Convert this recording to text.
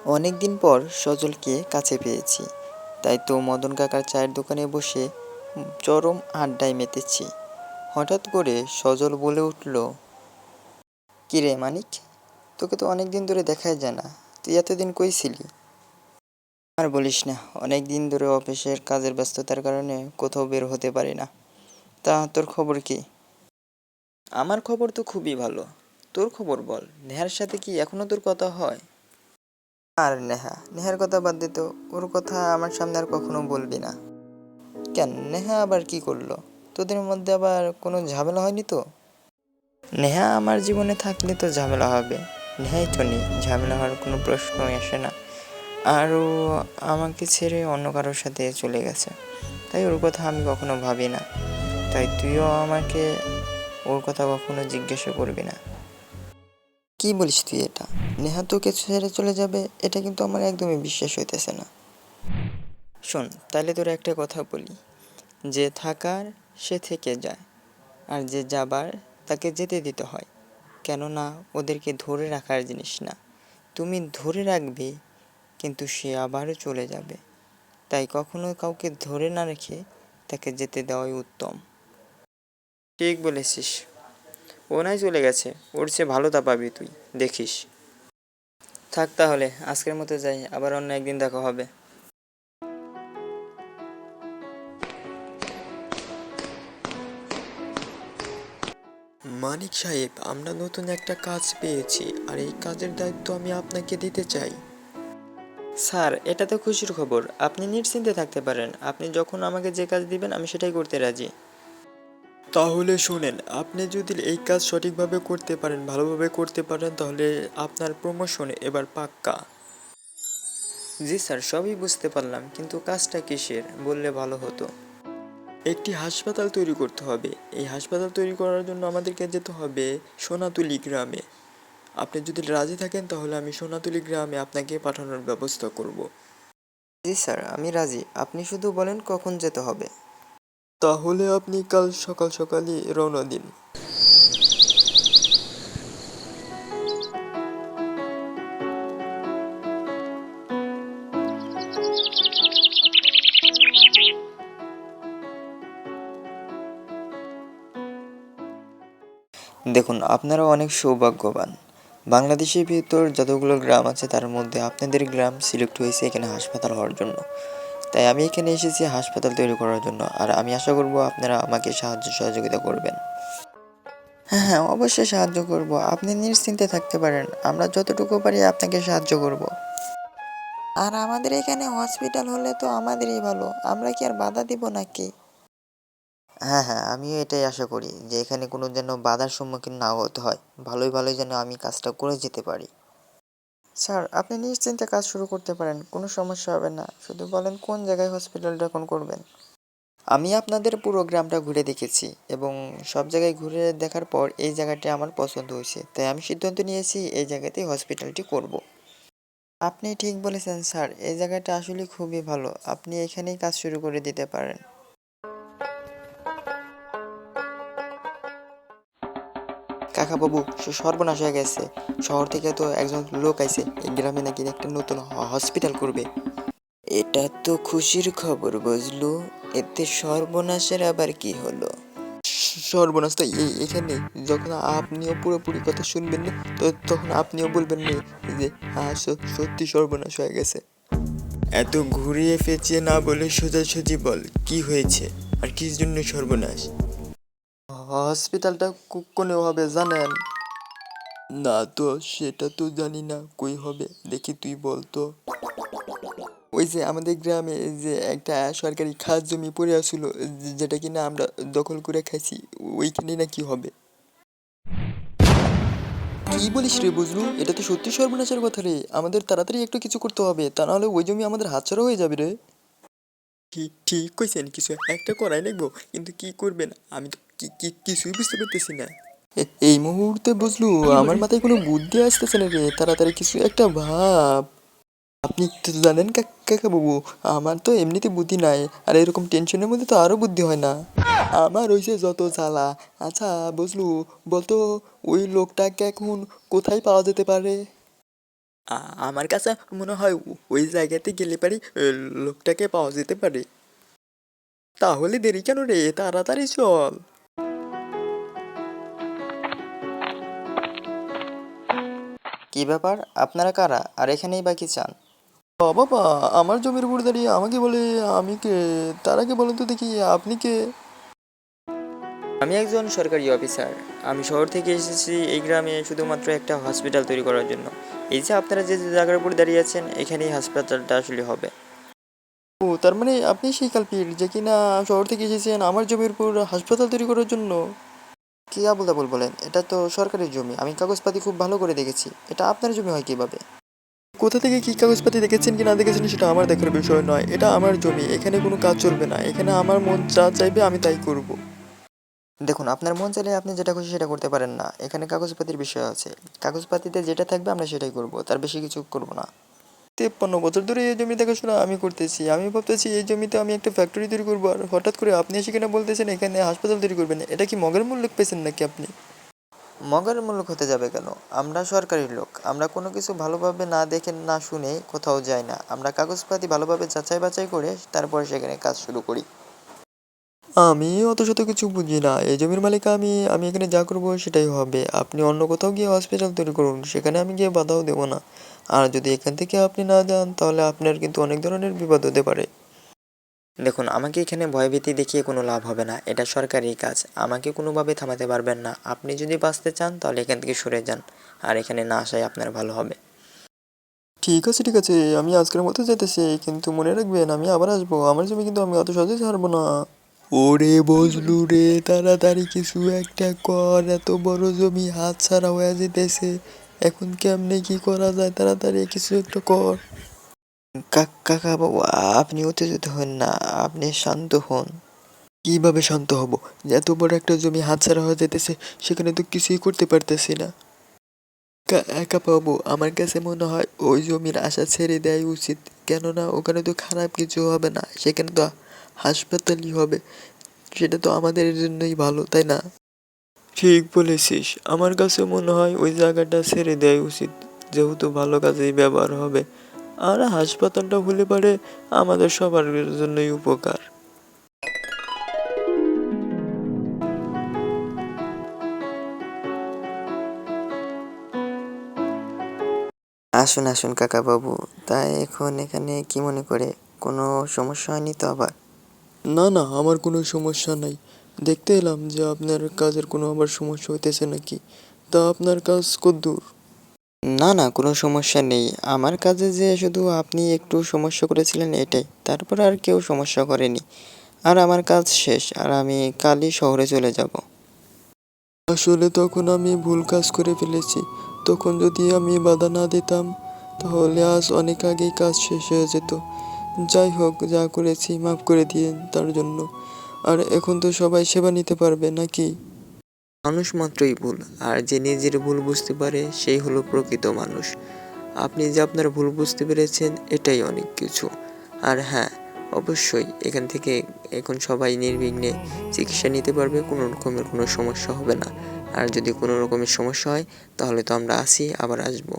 অনেকদিন পর সজলকে কাছে পেয়েছি, তাই তো মদন কাকার চায়ের দোকানে বসে চরম আড্ডায় মেতেছি। হঠাৎ করে সজল বলে উঠল, কিরে মানিক, তোকে তো অনেকদিন ধরে দেখাই যায় না, তুই এতদিন কই ছিলি? আর বলিস না, অনেক দিন ধরে অফিসের কাজের ব্যস্ততার কারণে কোথাও বের হতে পারি না। তা তোর খবর কি? আমার খবর তো খুবই ভালো। তোর খবর বল, নেহার সাথে কি এখনো তোর কথা হয়? আর নেহার কথা বাদ দে তো, ওর কথা আমার সামনে আর কখনো বলবি না। কেন, নেহা আবার কি করলো? তোদের মধ্যে আবার কোনো ঝামেলা হয়নি তো? নেহা আমার জীবনে থাকলে তো ঝামেলা হবে, নেহাই তো নেই, ঝামেলা হওয়ার কোনো প্রশ্নই আসে না। আর ও আমাকে ছেড়ে অন্য কারোর সাথে চলে গেছে, তাই ওর কথা আমি কখনো ভাবি না। তাই তুইও আমাকে ওর কথা কখনো জিজ্ঞাসা করবি না। কি বলিস তুই এটা? নেহা তোকে ছেড়ে চলে যাবে, এটা কিন্তু আমার একদমই বিশ্বাস হইতেছে না। শোন, তাহলে তোর একটা কথা বলি, যে থাকার সে থেকে যায়, আর যে যাবার তাকে যেতে দিতে হয়। কেননা ওদেরকে ধরে রাখার জিনিস না, তুমি ধরে রাখবে কিন্তু সে আবারও চলে যাবে। তাই কখনো কাউকে ধরে না রেখে তাকে যেতে দেওয়াই উত্তম। ঠিক বলেছিস, ও নাই চলে গেছে, ওর চেয়ে ভালো তা পাবি তুই, দেখিস। থাক তাহলে, আজকের মতো যাই, আবার অন্য একদিন দেখা হবে। মানিক সাহেব, আমরা নতুন একটা কাজ পেয়েছি, আর এই কাজের দায়িত্ব আমি আপনাকে দিতে চাই। স্যার, এটা তো খুশির খবর, আপনি নিশ্চিন্তে থাকতে পারেন, আপনি যখন আমাকে যে কাজ দিবেন আমি সেটাই করতে রাজি। তাহলে শুনেন, আপনি যদি এই কাজ সঠিকভাবে করতে পারেন, ভালোভাবে করতে পারেন, তাহলে আপনার প্রমোশন এবার পাক্কা। জি স্যার, সবই বুঝতে পারলাম, কিন্তু কাজটা কিসের বললে ভালো হতো। একটি হাসপাতাল তৈরি করতে হবে। এই হাসপাতাল তৈরি করার জন্য আমাদেরকে যেতে হবে সোনাতুলি গ্রামে। আপনি যদি রাজি থাকেন তাহলে আমি সোনাতুলি গ্রামে আপনাকে পাঠানোর ব্যবস্থা করব। জি স্যার, আমি রাজি, আপনি শুধু বলেন কখন যেতে হবে। তাহলে আপনি কাল সকাল সকালই রওনা দিন। দেখুন, আপনারা অনেক সৌভাগ্যবান। বাংলাদেশের ভিতর যতগুলো গ্রাম আছে তার মধ্যে আপনাদের গ্রাম সিলেক্ট হয়েছে এখানে হাসপাতাল হওয়ার জন্য। তাই আমি এখানে এসেছি হাসপাতাল তৈরি করার জন্য, আর আমি আশা করব আপনারা আমাকে সাহায্য সহযোগিতা করবেন। হ্যাঁ হ্যাঁ, অবশ্যই সাহায্য করব, আপনি নিশ্চিন্তে থাকতে পারেন, আমরা যতটুকু পারি আপনাকে সাহায্য করব। আর আমাদের এখানে হসপিটাল হলে তো আমাদেরই ভালো, আমরা কি আর বাধা দিব নাকি? হ্যাঁ হ্যাঁ, আমিও এটাই আশা করি যে এখানে কোনো যেন বাধার সম্মুখীন না হতে হয়, ভালোই ভালোই যেন আমি কাজটা করে যেতে পারি। স্যার, আপনি নিশ্চিন্তে কাজ শুরু করতে পারেন, কোনো সমস্যা হবে না, শুধু বলেন কোন জায়গায় হসপিটালটা এখন করবেন। আমি আপনাদের পুরো গ্রামটা ঘুরে দেখেছি এবং সব জায়গায় ঘুরে দেখার পর এই জায়গাটি আমার পছন্দ হয়েছে, তাই আমি সিদ্ধান্ত নিয়েছি এই জায়গাতেই হসপিটালটি করব। আপনি ঠিক বলেছেন স্যার, এই জায়গাটা আসলে খুবই ভালো, আপনি এখানেই কাজ শুরু করে দিতে পারেন। কাকা বাবু, সর্বনাশ হয়ে গেছে, শহর থেকে তো একজন লোক আইছে, এই গ্রামে নাকি একটা নতুন হসপিটাল করবে। এটা তো খুশির খবর বুঝলু, এতে সর্বনাশের আবার কি হলো? সর্বনাশ তো এখানে, যখন আপনিও পুরোপুরি কথা শুনবেন না, তো তখন আপনিও বলবেন না যে হ্যাঁ সত্যি সর্বনাশ হয়ে গেছে। এত ঘুরিয়ে পেঁচিয়ে না বলে সোজাসুজি বল, কি হয়েছে আর কিস জন্য সর্বনাশ? হসপিটালটা কোনে হবে জানেন? না তো, সেটা তো জানি না, কই হবে দেখি তুই বল তো। ওই যে আমাদের গ্রামে যে একটা সরকারি খাস জমি পড়ে আসছিল, যেটা কিনা আমরা দখল করে খাইছি, ওইখানে না কি হবে। কি বলিস রে বুঝলু, এটা তো সত্যি সর্বনাশের কথা রে, আমাদের তাড়াতাড়ি একটু কিছু করতে হবে, তা নাহলে ওই জমি আমাদের হাতছাড়া হয়ে যাবে রে। ঠিক ঠিক কইছেন, কিছু একটা করাই লাগবো, কিন্তু কি করবেন আমি তো কিছুই বুঝতে পারতেছি না। এই মুহূর্তে বুঝলু আমার মাথায় কোনো বুদ্ধি আসতেছে না রে, তাড়াতাড়ি কিছু একটা ভাব। আপনি তো জানেন কাকা বাবু, আমার তো এমনিতে বুদ্ধি নাই, আর এরকম টেনশনের মধ্যে তো আরো বুদ্ধি হয় না। আমার হইছে যত জ্বালা। আচ্ছা বুঝলু, বলতো ওই লোকটাকে এখন কোথায় পাওয়া যেতে পারে? আমার কাছে মনে হয় ওই জায়গাতে গেলে পারি লোকটাকে পাওয়া যেতে পারে। তাহলে দেরি কেন রে, তাড়াতাড়ি চল। কি ব্যাপার, আপনারা কারা আর এখানেই বা কি চান? বাবা, আমার জমির উপর দাঁড়িয়ে আমাকে বলে আমি কে? তার আগে বলুন তো দেখি আপনি কে? আমি একজন সরকারি অফিসার। আমি শহর থেকে এসেছি এই গ্রামে শুধুমাত্র একটা হসপিটাল তৈরি করার জন্য। এই যে আপনারা যে জায়গার উপর দাঁড়িয়ে আছেন, এখানেই হাসপাতালটা আসলে হবে। ও, তার মানে আপনি সেই কালপিট যে কিনা শহর থেকে এসেছেন আমার জমির উপর হাসপাতাল তৈরি করার জন্য? কি আবল তাবল বলেন, এটা তো সরকারি জমি, আমি কাগজপাতি খুব ভালো করে দেখেছি। এটা আপনার জমি হয় কিভাবে? কোথা থেকে কি কাগজপাতি দেখেছেন কি না দেখেছেন সেটা আমার দেখার বিষয় নয়, এটা আমার জমি, এখানে কোনো কাজ চলবে না, এখানে আমার মন যা চাইবে আমি তাই করব। দেখুন, আপনার মন চাইলে আপনি যেটা খুশি সেটা করতে পারেন না, এখানে কাগজপাতির বিষয় আছে। কাগজপাতিতে যেটা থাকবে আমরা সেটাই করব, তার বেশি কিছু করব না। 53 বছর ধরে এই জমি দেখাশোনা আমি করতেছি, আমি ভাবতেছি এই জমিতে আমি একটা ফ্যাক্টরি তৈরি করবো, আর হঠাৎ করে আপনি এসে কিনা বলতেছেন এখানে হাসপাতাল তৈরি করবেন। এটা কি মগের মূল্য পেয়েছেন নাকি আপনি? মগের মুলুক হতে যাবে কেন? আমরা সরকারি লোক, আমরা কোনো কিছু ভালোভাবে না দেখে না শুনে কোথাও যাই না। আমরা কাগজপাতি ভালোভাবে যাচাই বাছাই করে তারপরে সেখানে কাজ শুরু করি। আমি অত শত কিছু বুঝি না, এই জমির মালিক আমি, আমি এখানে যা করবো সেটাই হবে। আপনি অন্য কোথাও গিয়ে হসপিটাল তৈরি করুন, সেখানে আমি গিয়ে বাধাও দেবো না। আর যদি এখান থেকে আপনি না যান তাহলে আপনার কিন্তু অনেক ধরনের বিপদ হতে পারে। দেখুন, আমাকে এখানে ভয়ভীতি দেখিয়ে কোনো লাভ হবে না, এটা সরকারি কাজ, আমাকে কোনোভাবে থামাতে পারবেন না। আপনি যদি বাঁচতে চান তাহলে এখান থেকে সরে যান, আর এখানে না আসাই আপনার ভালো হবে। ঠিক আছে ঠিক আছে, আমি আজকের মতো যেতেছি, কিন্তু মনে রাখবেন আমি আবার আসবো, আমার জমি কিন্তু আমি অত সহজে ছাড়বো না। ওরে বজলু রে, তাড়াতাড়ি কিছু একটা কর, এত বড় জমি হাতছাড়া হয়ে যেতেছে, এখন কেমনে কি করা যায়, তাড়াতাড়ি কিছু একটা কর। কাকা বাবু, আপনি উত্তেজিত হন না, আপনি শান্ত হন। কিভাবে শান্ত হব? এত বড় একটা জমি হাতছাড়া হয়ে যেতেছে, সেখানে তো কিছুই করতে পারতেছি না। একা পাবো, আমার কাছে মনে হয় ওই জমির আশা ছেড়ে দেয় উচিত। কেননা ওখানে তো খারাপ কিছু হবে না, সেখানে তো হাসপাতালই হবে, সেটা তো আমাদের জন্যই ভালো, তাই না? ঠিক বলেছিস, আমার কাছে মনে হয় ওই জায়গাটা ছেড়ে দেওয়া উচিত, যেহেতু ভালো কাজেই ব্যবহার হবে। আর হাসপাতালটা হলে পারে আমাদের সবার জন্যই উপকার। আসুন আসুন কাকা বাবু, তাই এখন এখানে কি মনে করে, কোনো সমস্যা হয়নি তো আবার? না না, আমার কোনো সমস্যা নাই। দেখতে এলাম যে আপনার কাজের কোনো আবার সমস্যা হইতেছে নাকি। তা আপনার কাজ কদ্দূর? না না, কোনো সমস্যা নেই। আমার কাজে যে শুধু আপনি একটু সমস্যা করেছিলেন এটাই, তারপর আর কেউ সমস্যা করেনি। আর আমার কাজ শেষ, আর আমি কালই শহরে চলে যাব। আসলে তখন আমি ভুল কাজ করে ফেলেছি, তখন যদি আমি বাধা না দিতাম তাহলে আজ অনেক আগেই কাজ শেষ হয়ে যেত। যাই হোক, যা করেছি মাফ করে দিয়েন তার জন্য। আর এখন তো সবাই সেবা নিতে পারবে নাকি? মানুষ মাত্রই ভুল, আর যে নিজের ভুল বুঝতে পারে সেই হলো প্রকৃত মানুষ। আপনি যে আপনার ভুল বুঝতে পেরেছেন এটাই অনেক কিছু। আর হ্যাঁ, অবশ্যই এখান থেকে এখন সবাই নির্বিঘ্নে চিকিৎসা নিতে পারবে, কোনো রকমের কোনো সমস্যা হবে না। আর যদি কোনো রকমের সমস্যা হয় তাহলে তো আমরা আছি, আবার আসবো।